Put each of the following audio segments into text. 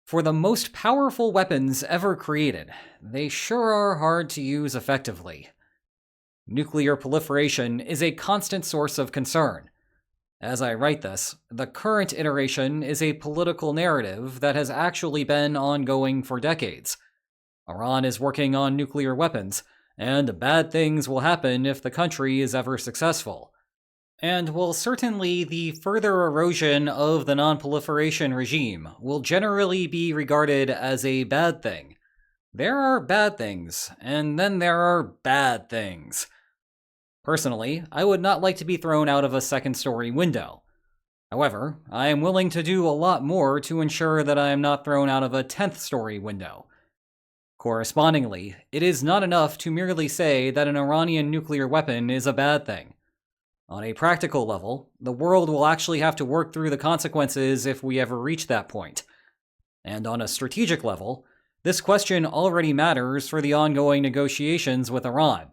For the most powerful weapons ever created, they sure are hard to use effectively. Nuclear proliferation is a constant source of concern. As I write this, the current iteration is a political narrative that has actually been ongoing for decades. Iran is working on nuclear weapons, and bad things will happen if the country is ever successful. And while certainly the further erosion of the non-proliferation regime will generally be regarded as a bad thing, there are bad things, and then there are bad things. Personally, I would not like to be thrown out of a second-story window. However, I am willing to do a lot more to ensure that I am not thrown out of a 10th-story window. Correspondingly, it is not enough to merely say that an Iranian nuclear weapon is a bad thing. On a practical level, the world will actually have to work through the consequences if we ever reach that point. And on a strategic level, this question already matters for the ongoing negotiations with Iran.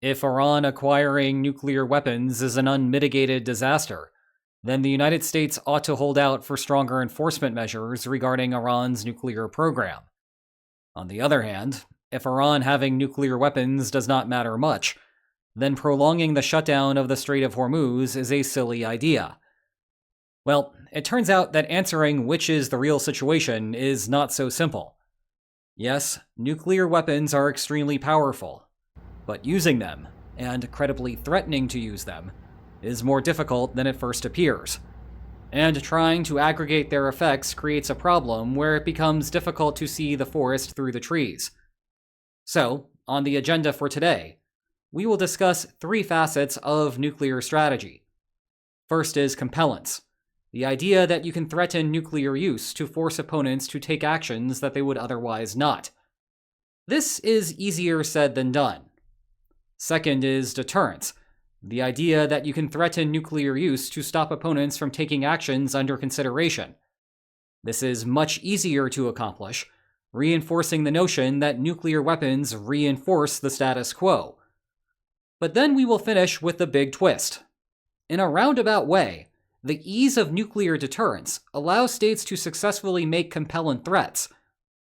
If Iran acquiring nuclear weapons is an unmitigated disaster, then the United States ought to hold out for stronger enforcement measures regarding Iran's nuclear program. On the other hand, if Iran having nuclear weapons does not matter much, then prolonging the shutdown of the Strait of Hormuz is a silly idea. Well, it turns out that answering which is the real situation is not so simple. Yes, nuclear weapons are extremely powerful, but using them, and credibly threatening to use them, is more difficult than it first appears. And trying to aggregate their effects creates a problem where it becomes difficult to see the forest through the trees. So, on the agenda for today, we will discuss 3 facets of nuclear strategy. First is compellence, the idea that you can threaten nuclear use to force opponents to take actions that they would otherwise not. This is easier said than done. Second is deterrence, the idea that you can threaten nuclear use to stop opponents from taking actions under consideration. This is much easier to accomplish, reinforcing the notion that nuclear weapons reinforce the status quo. But then we will finish with the big twist. In a roundabout way, the ease of nuclear deterrence allows states to successfully make compelling threats.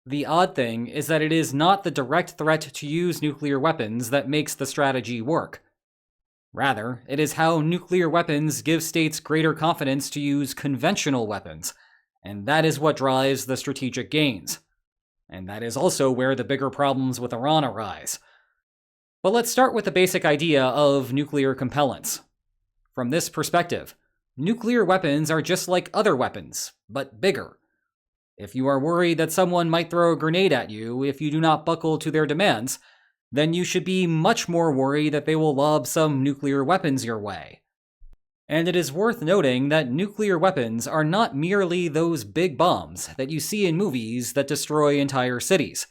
The odd thing is that it is not the direct threat to use nuclear weapons that makes the strategy work. Rather, it is how nuclear weapons give states greater confidence to use conventional weapons, and that is what drives the strategic gains. And that is also where the bigger problems with Iran arise. But let's start with the basic idea of nuclear compellence. From this perspective, nuclear weapons are just like other weapons, but bigger. If you are worried that someone might throw a grenade at you if you do not buckle to their demands, then you should be much more worried that they will lob some nuclear weapons your way. And it is worth noting that nuclear weapons are not merely those big bombs that you see in movies that destroy entire cities.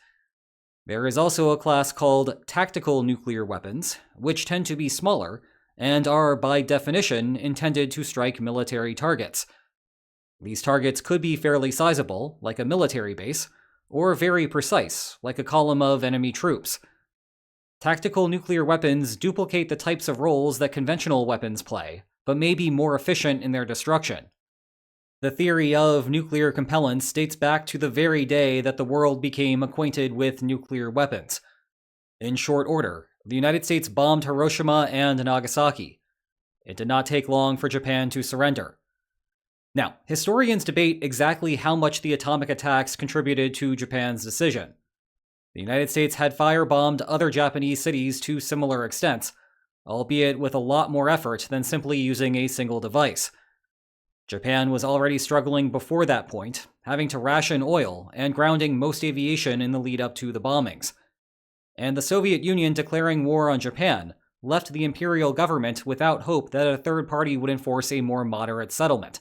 There is also a class called tactical nuclear weapons, which tend to be smaller and are, by definition, intended to strike military targets. These targets could be fairly sizable, like a military base, or very precise, like a column of enemy troops. Tactical nuclear weapons duplicate the types of roles that conventional weapons play, but may be more efficient in their destruction. The theory of nuclear compellence dates back to the very day that the world became acquainted with nuclear weapons. In short order, the United States bombed Hiroshima and Nagasaki. It did not take long for Japan to surrender. Now, historians debate exactly how much the atomic attacks contributed to Japan's decision. The United States had firebombed other Japanese cities to similar extents, albeit with a lot more effort than simply using a single device. Japan was already struggling before that point, having to ration oil and grounding most aviation in the lead up to the bombings. And the Soviet Union declaring war on Japan left the imperial government without hope that a third party would enforce a more moderate settlement.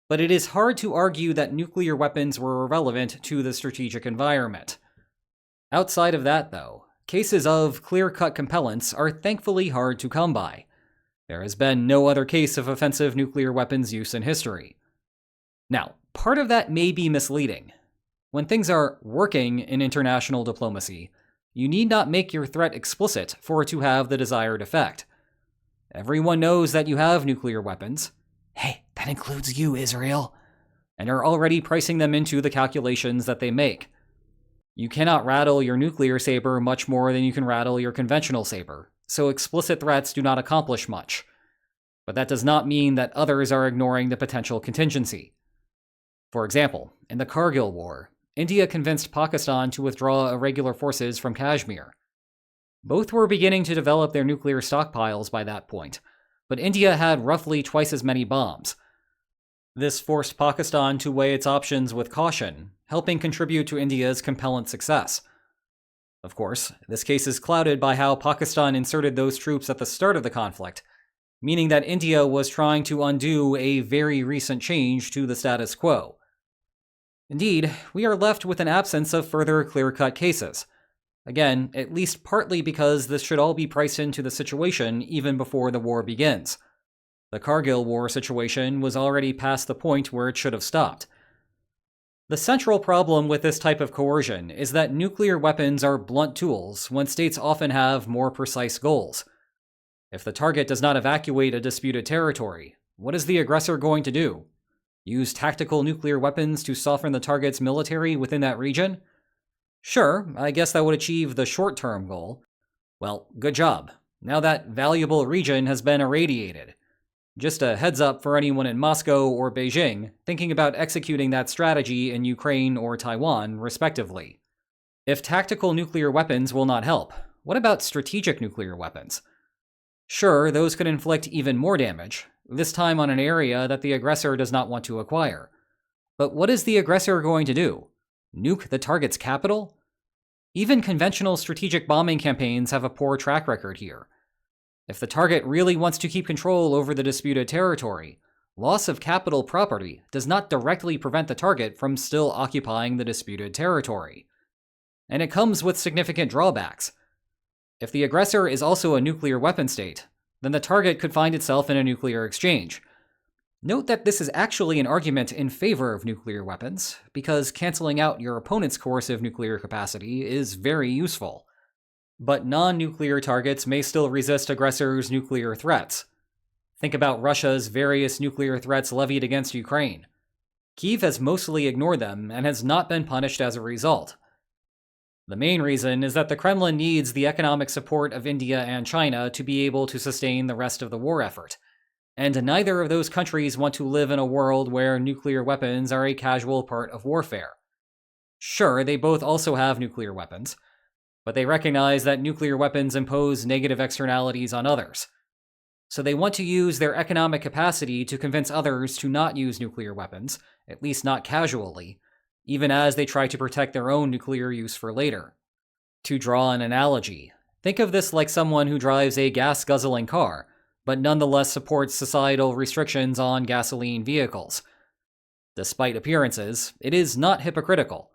But it is hard to argue that nuclear weapons were irrelevant to the strategic environment. Outside of that, though, cases of clear-cut compellence are thankfully hard to come by. There has been no other case of offensive nuclear weapons use in history. Now, part of that may be misleading. When things are working in international diplomacy, you need not make your threat explicit for it to have the desired effect. Everyone knows that you have nuclear weapons. Hey, that includes you, Israel. and are already pricing them into the calculations that they make. You cannot rattle your nuclear saber much more than you can rattle your conventional saber, so explicit threats do not accomplish much. But that does not mean that others are ignoring the potential contingency. For example, in the Kargil War, India convinced Pakistan to withdraw irregular forces from Kashmir. Both were beginning to develop their nuclear stockpiles by that point, but India had roughly twice as many bombs. This forced Pakistan to weigh its options with caution, helping contribute to India's Compellence success. Of course, this case is clouded by how Pakistan inserted those troops at the start of the conflict, meaning that India was trying to undo a very recent change to the status quo. Indeed, we are left with an absence of further clear-cut cases. Again, at least partly because this should all be priced into the situation even before the war begins. The Kargil War situation was already past the point where it should have stopped. The central problem with this type of coercion is that nuclear weapons are blunt tools when states often have more precise goals. If the target does not evacuate a disputed territory, what is the aggressor going to do? Use tactical nuclear weapons to soften the target's military within that region? Sure, I guess that would achieve the short-term goal. Well, good job. Now that valuable region has been irradiated. Just a heads up for anyone in Moscow or Beijing thinking about executing that strategy in Ukraine or Taiwan, respectively. If tactical nuclear weapons will not help, what about strategic nuclear weapons? Sure, those could inflict even more damage, this time on an area that the aggressor does not want to acquire. But what is the aggressor going to do? Nuke the target's capital? Even conventional strategic bombing campaigns have a poor track record here. If the target really wants to keep control over the disputed territory, loss of capital property does not directly prevent the target from still occupying the disputed territory. And it comes with significant drawbacks. If the aggressor is also a nuclear weapon state, then the target could find itself in a nuclear exchange. Note that this is actually an argument in favor of nuclear weapons, because canceling out your opponent's coercive nuclear capacity is very useful. But non-nuclear targets may still resist aggressors' nuclear threats. Think about Russia's various nuclear threats levied against Ukraine. Kyiv has mostly ignored them and has not been punished as a result. The main reason is that the Kremlin needs the economic support of India and China to be able to sustain the rest of the war effort, and neither of those countries want to live in a world where nuclear weapons are a casual part of warfare. Sure, they both also have nuclear weapons, but they recognize that nuclear weapons impose negative externalities on others. So they want to use their economic capacity to convince others to not use nuclear weapons, at least not casually, even as they try to protect their own nuclear use for later. To draw an analogy, think of this like someone who drives a gas-guzzling car, but nonetheless supports societal restrictions on gasoline vehicles. Despite appearances, it is not hypocritical.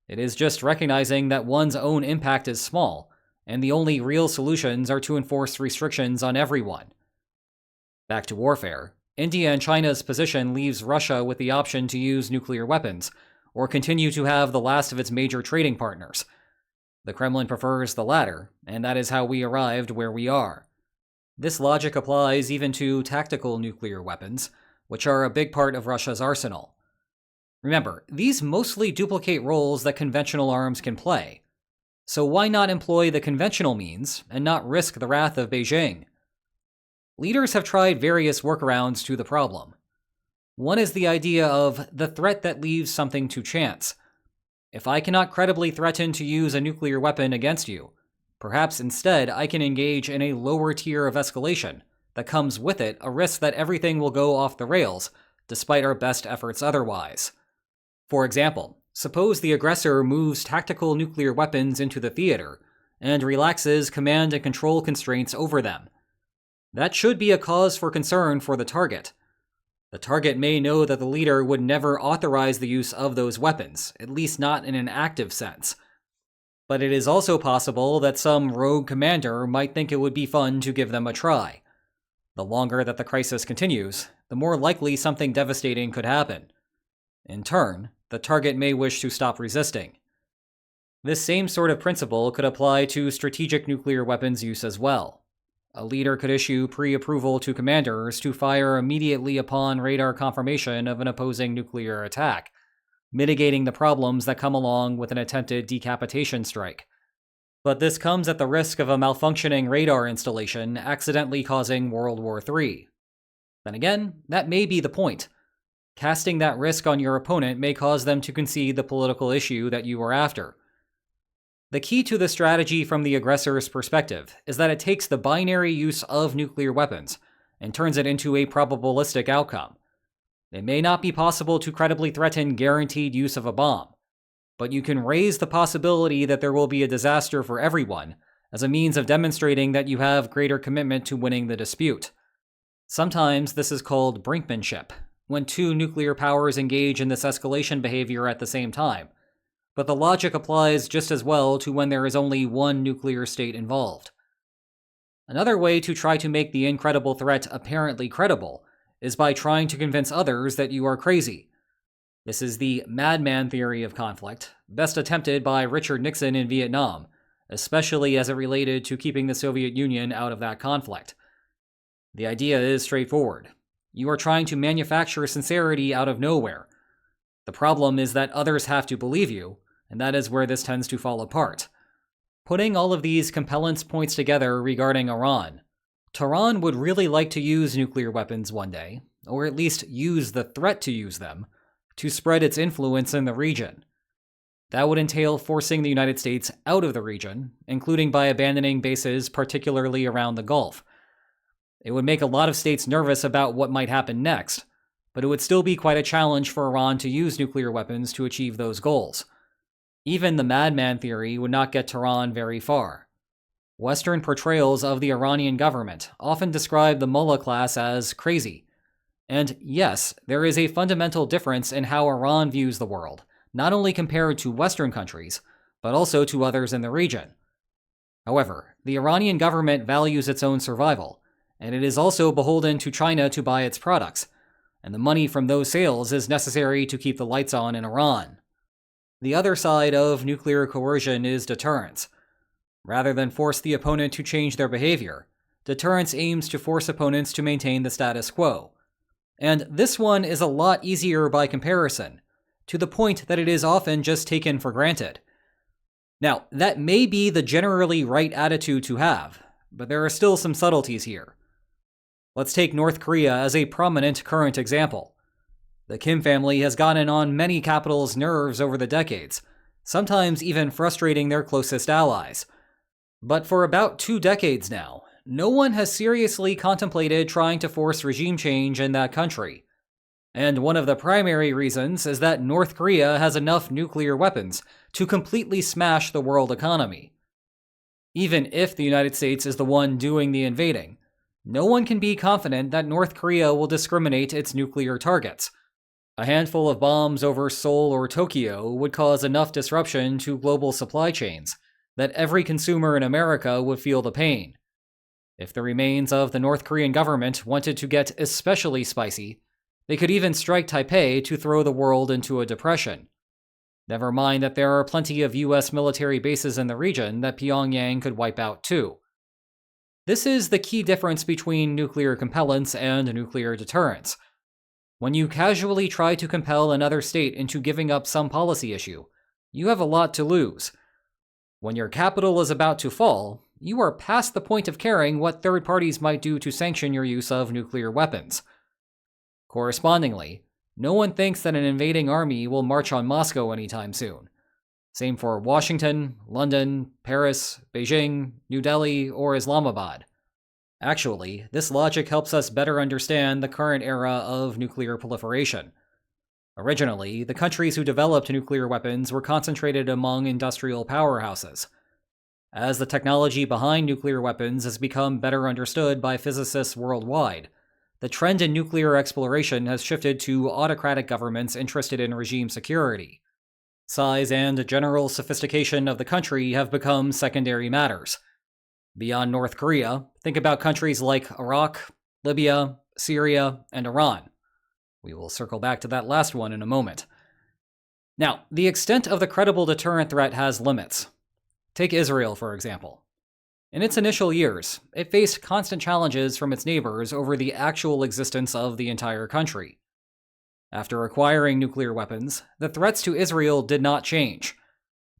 It is just recognizing that one's own impact is small, and the only real solutions are to enforce restrictions on everyone. Back to warfare, India and China's position leaves Russia with the option to use nuclear weapons, or continue to have the last of its major trading partners. The Kremlin prefers the latter, and that is how we arrived where we are. This logic applies even to tactical nuclear weapons, which are a big part of Russia's arsenal. Remember, these mostly duplicate roles that conventional arms can play. So why not employ the conventional means and not risk the wrath of Beijing? Leaders have tried various workarounds to the problem. One is the idea of the threat that leaves something to chance. If I cannot credibly threaten to use a nuclear weapon against you, perhaps instead I can engage in a lower tier of escalation that comes with it a risk that everything will go off the rails, despite our best efforts otherwise. For example, suppose the aggressor moves tactical nuclear weapons into the theater and relaxes command and control constraints over them. That should be a cause for concern for the target. The target may know that the leader would never authorize the use of those weapons, at least not in an active sense. But it is also possible that some rogue commander might think it would be fun to give them a try. The longer that the crisis continues, the more likely something devastating could happen. In turn, the target may wish to stop resisting. This same sort of principle could apply to strategic nuclear weapons use as well. A leader could issue pre-approval to commanders to fire immediately upon radar confirmation of an opposing nuclear attack, mitigating the problems that come along with an attempted decapitation strike. But this comes at the risk of a malfunctioning radar installation accidentally causing World War III. Then again, that may be the point. Casting that risk on your opponent may cause them to concede the political issue that you are after. The key to the strategy from the aggressor's perspective is that it takes the binary use of nuclear weapons and turns it into a probabilistic outcome. It may not be possible to credibly threaten guaranteed use of a bomb, but you can raise the possibility that there will be a disaster for everyone as a means of demonstrating that you have greater commitment to winning the dispute. Sometimes this is called brinkmanship, when two nuclear powers engage in this escalation behavior at the same time, but the logic applies just as well to when there is only one nuclear state involved. Another way to try to make the incredible threat apparently credible is by trying to convince others that you are crazy. This is the madman theory of conflict, best attempted by Richard Nixon in Vietnam, especially as it related to keeping the Soviet Union out of that conflict. The idea is straightforward. You are trying to manufacture sincerity out of nowhere. The problem is that others have to believe you, and that is where this tends to fall apart. Putting all of these compellence points together regarding Iran, Tehran would really like to use nuclear weapons one day, or at least use the threat to use them, to spread its influence in the region. That would entail forcing the United States out of the region, including by abandoning bases particularly around the Gulf. It would make a lot of states nervous about what might happen next, but it would still be quite a challenge for Iran to use nuclear weapons to achieve those goals. Even the madman theory would not get Tehran very far. Western portrayals of the Iranian government often describe the mullah class as crazy. And yes, there is a fundamental difference in how Iran views the world, not only compared to Western countries, but also to others in the region. However, the Iranian government values its own survival, and it is also beholden to China to buy its products, and the money from those sales is necessary to keep the lights on in Iran. The other side of nuclear coercion is deterrence. Rather than force the opponent to change their behavior, deterrence aims to force opponents to maintain the status quo. And this one is a lot easier by comparison, to the point that it is often just taken for granted. Now, that may be the generally right attitude to have, but there are still some subtleties here. Let's take North Korea as a prominent current example. The Kim family has gotten on many capitals' nerves over the decades, sometimes even frustrating their closest allies. But for about 2 decades now, no one has seriously contemplated trying to force regime change in that country. And one of the primary reasons is that North Korea has enough nuclear weapons to completely smash the world economy. Even if the United States is the one doing the invading, no one can be confident that North Korea will discriminate its nuclear targets. A handful of bombs over Seoul or Tokyo would cause enough disruption to global supply chains that every consumer in America would feel the pain. If the remains of the North Korean government wanted to get especially spicy, they could even strike Taipei to throw the world into a depression. Never mind that there are plenty of US military bases in the region that Pyongyang could wipe out too. This is the key difference between nuclear compellence and nuclear deterrence. When you casually try to compel another state into giving up some policy issue, you have a lot to lose. When your capital is about to fall, you are past the point of caring what third parties might do to sanction your use of nuclear weapons. Correspondingly, no one thinks that an invading army will march on Moscow anytime soon. Same for Washington, London, Paris, Beijing, New Delhi, or Islamabad. Actually, this logic helps us better understand the current era of nuclear proliferation. Originally, the countries who developed nuclear weapons were concentrated among industrial powerhouses. As the technology behind nuclear weapons has become better understood by physicists worldwide, the trend in nuclear exploration has shifted to autocratic governments interested in regime security. Size and general sophistication of the country have become secondary matters. Beyond North Korea, think about countries like Iraq, Libya, Syria, and Iran. We will circle back to that last one in a moment. Now, the extent of the credible deterrent threat has limits. Take Israel, for example. In its initial years, it faced constant challenges from its neighbors over the actual existence of the entire country. After acquiring nuclear weapons, the threats to Israel did not change,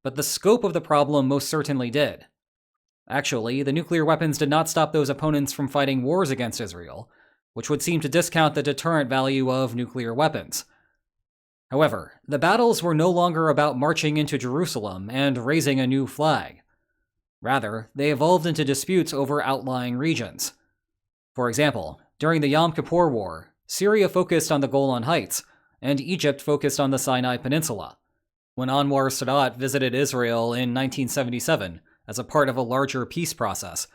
but the scope of the problem most certainly did. Actually, the nuclear weapons did not stop those opponents from fighting wars against Israel, which would seem to discount the deterrent value of nuclear weapons. However, the battles were no longer about marching into Jerusalem and raising a new flag. Rather, they evolved into disputes over outlying regions. For example, during the Yom Kippur War, Syria focused on the Golan Heights, and Egypt focused on the Sinai Peninsula. When Anwar Sadat visited Israel in 1977 as a part of a larger peace process,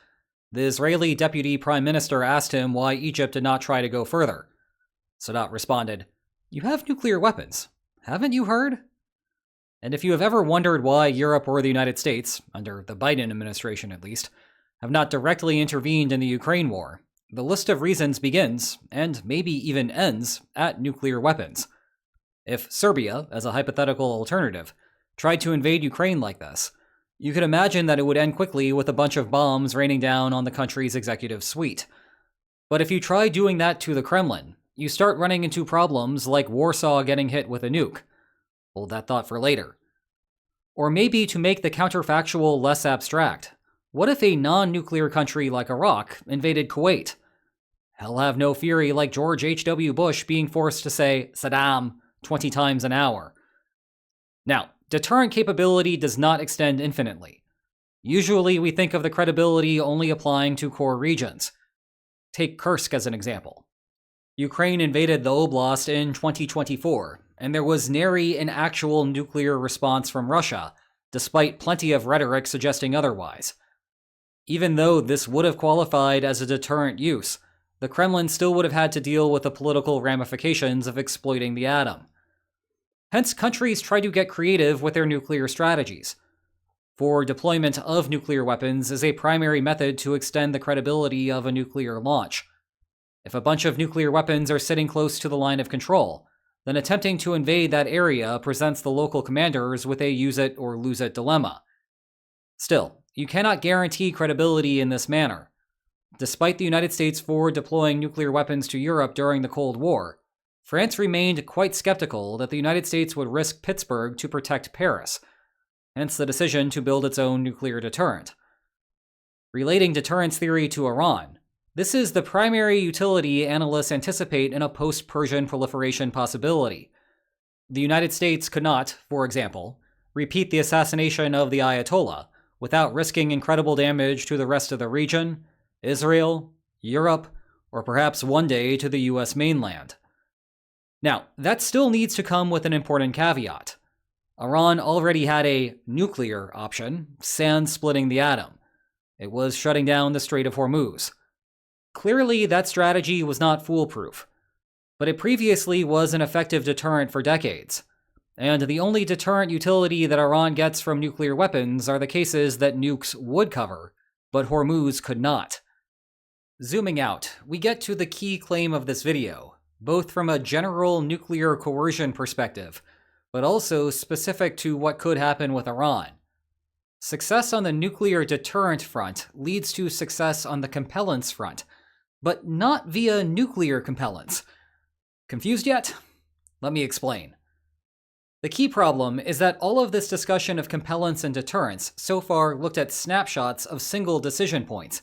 the Israeli deputy prime minister asked him why Egypt did not try to go further. Sadat responded, "You have nuclear weapons. Haven't you heard?" And if you have ever wondered why Europe or the United States, under the Biden administration at least, have not directly intervened in the Ukraine war, the list of reasons begins, and maybe even ends, at nuclear weapons. If Serbia, as a hypothetical alternative, tried to invade Ukraine like this, you could imagine that it would end quickly with a bunch of bombs raining down on the country's executive suite. But if you try doing that to the Kremlin, you start running into problems like Warsaw getting hit with a nuke. Hold that thought for later. Or maybe to make the counterfactual less abstract, what if a non-nuclear country like Iraq invaded Kuwait? Hell have no fury like George H.W. Bush being forced to say Saddam 20 times an hour. Now, deterrent capability does not extend infinitely. Usually we think of the credibility only applying to core regions. Take Kursk as an example. Ukraine invaded the oblast in 2024, and there was nary an actual nuclear response from Russia, despite plenty of rhetoric suggesting otherwise. Even though this would have qualified as a deterrent use, the Kremlin still would have had to deal with the political ramifications of exploiting the atom. Hence, countries try to get creative with their nuclear strategies. For deployment of nuclear weapons is a primary method to extend the credibility of a nuclear launch. If a bunch of nuclear weapons are sitting close to the line of control, then attempting to invade that area presents the local commanders with a use it or lose it dilemma. Still, you cannot guarantee credibility in this manner. Despite the United States forward deploying nuclear weapons to Europe during the Cold War, France remained quite skeptical that the United States would risk Pittsburgh to protect Paris, hence the decision to build its own nuclear deterrent. Relating deterrence theory to Iran, this is the primary utility analysts anticipate in a post-Persian proliferation possibility. The United States could not, for example, repeat the assassination of the Ayatollah without risking incredible damage to the rest of the region, Israel, Europe, or perhaps one day to the US mainland. Now, that still needs to come with an important caveat. Iran already had a nuclear option, sans splitting the atom. It was shutting down the Strait of Hormuz. Clearly, that strategy was not foolproof, but it previously was an effective deterrent for decades. And the only deterrent utility that Iran gets from nuclear weapons are the cases that nukes would cover, but Hormuz could not. Zooming out, we get to the key claim of this video, both from a general nuclear coercion perspective, but also specific to what could happen with Iran. Success on the nuclear deterrent front leads to success on the compellence front, but not via nuclear compellence. Confused yet? Let me explain. The key problem is that all of this discussion of compellence and deterrence so far looked at snapshots of single decision points,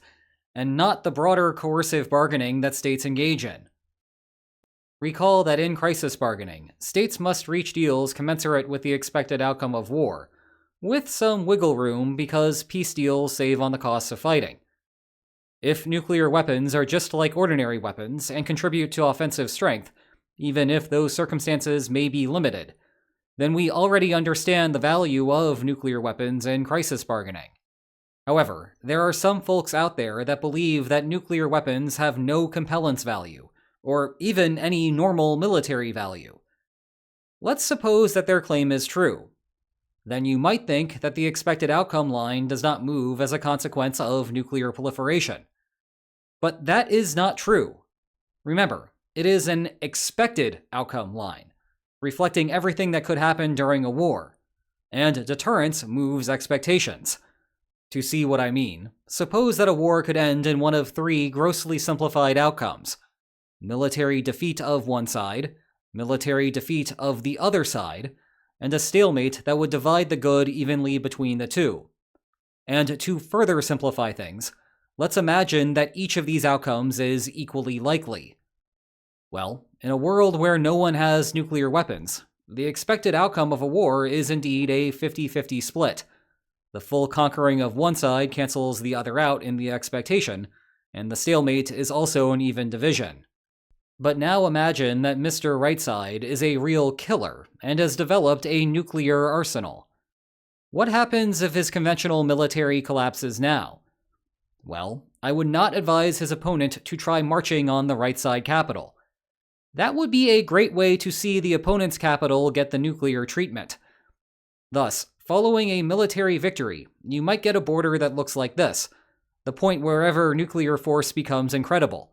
and not the broader coercive bargaining that states engage in. Recall that in crisis bargaining, states must reach deals commensurate with the expected outcome of war, with some wiggle room because peace deals save on the costs of fighting. If nuclear weapons are just like ordinary weapons and contribute to offensive strength, even if those circumstances may be limited, then we already understand the value of nuclear weapons in crisis bargaining. However, there are some folks out there that believe that nuclear weapons have no compellence value, or even any normal military value. Let's suppose that their claim is true. Then you might think that the expected outcome line does not move as a consequence of nuclear proliferation. But that is not true. Remember, it is an expected outcome line, reflecting everything that could happen during a war, and deterrence moves expectations. To see what I mean, suppose that a war could end in one of three grossly simplified outcomes: military defeat of one side, military defeat of the other side, and a stalemate that would divide the good evenly between the two. And to further simplify things, let's imagine that each of these outcomes is equally likely. Well, in a world where no one has nuclear weapons, the expected outcome of a war is indeed a 50-50 split. The full conquering of one side cancels the other out in the expectation, and the stalemate is also an even division. But now imagine that Mr. Right Side is a real killer and has developed a nuclear arsenal. What happens if his conventional military collapses now? Well, I would not advise his opponent to try marching on the right side capital. That would be a great way to see the opponent's capital get the nuclear treatment. Thus, following a military victory, you might get a border that looks like this, the point wherever nuclear force becomes incredible.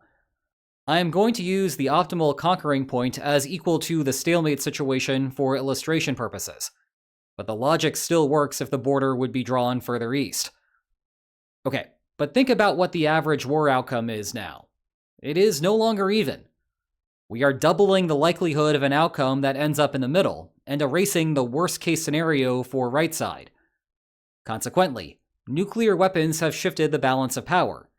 I am going to use the optimal conquering point as equal to the stalemate situation for illustration purposes, but the logic still works if the border would be drawn further east. Okay, but think about what the average war outcome is now. It is no longer even. We are doubling the likelihood of an outcome that ends up in the middle, and erasing the worst-case scenario for right side. Consequently, nuclear weapons have shifted the balance of power.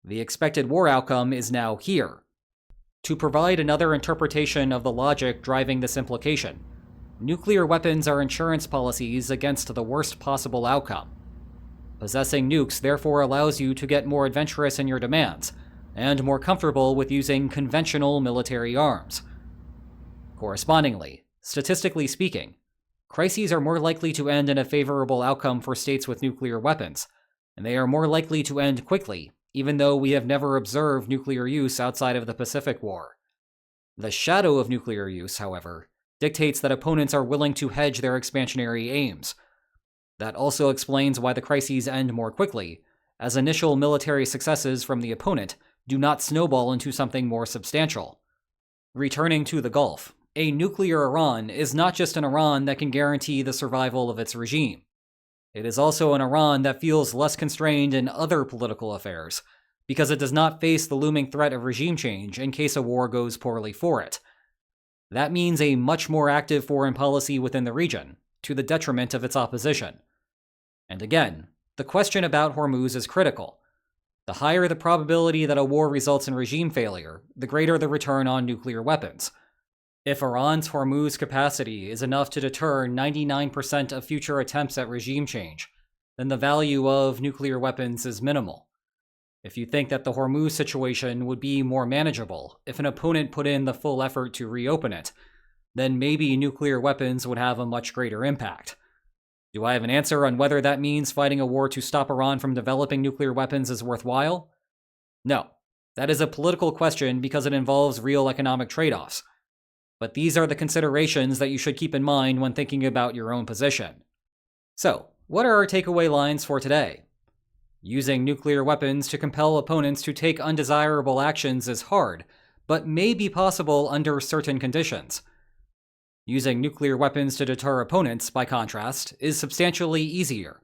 The expected war outcome is now here. To provide another interpretation of the logic driving this implication, nuclear weapons are insurance policies against the worst possible outcome. Possessing nukes therefore allows you to get more adventurous in your demands, and more comfortable with using conventional military arms. Correspondingly, statistically speaking, crises are more likely to end in a favorable outcome for states with nuclear weapons, and they are more likely to end quickly, even though we have never observed nuclear use outside of the Pacific War. The shadow of nuclear use, however, dictates that opponents are willing to hedge their expansionary aims. That also explains why the crises end more quickly, as initial military successes from the opponent do not snowball into something more substantial. Returning to the Gulf, a nuclear Iran is not just an Iran that can guarantee the survival of its regime. It is also an Iran that feels less constrained in other political affairs, because it does not face the looming threat of regime change in case a war goes poorly for it. That means a much more active foreign policy within the region, to the detriment of its opposition. And again, the question about Hormuz is critical. The higher the probability that a war results in regime failure, the greater the return on nuclear weapons. If Iran's Hormuz capacity is enough to deter 99% of future attempts at regime change, then the value of nuclear weapons is minimal. If you think that the Hormuz situation would be more manageable if an opponent put in the full effort to reopen it, then maybe nuclear weapons would have a much greater impact. Do I have an answer on whether that means fighting a war to stop Iran from developing nuclear weapons is worthwhile? No. That is a political question because it involves real economic trade-offs. But these are the considerations that you should keep in mind when thinking about your own position. So, what are our takeaway lines for today? Using nuclear weapons to compel opponents to take undesirable actions is hard, but may be possible under certain conditions. Using nuclear weapons to deter opponents, by contrast, is substantially easier.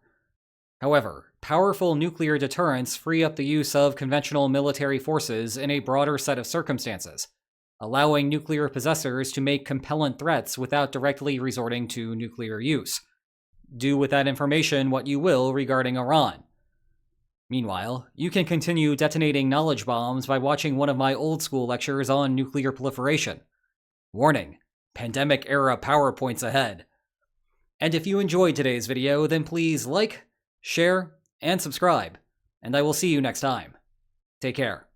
However, powerful nuclear deterrents free up the use of conventional military forces in a broader set of circumstances, allowing nuclear possessors to make compellant threats without directly resorting to nuclear use. Do with that information what you will regarding Iran. Meanwhile, you can continue detonating knowledge bombs by watching one of my old-school lectures on nuclear proliferation. Warning: pandemic-era PowerPoints ahead. And if you enjoyed today's video, then please like, share, and subscribe, and I will see you next time. Take care.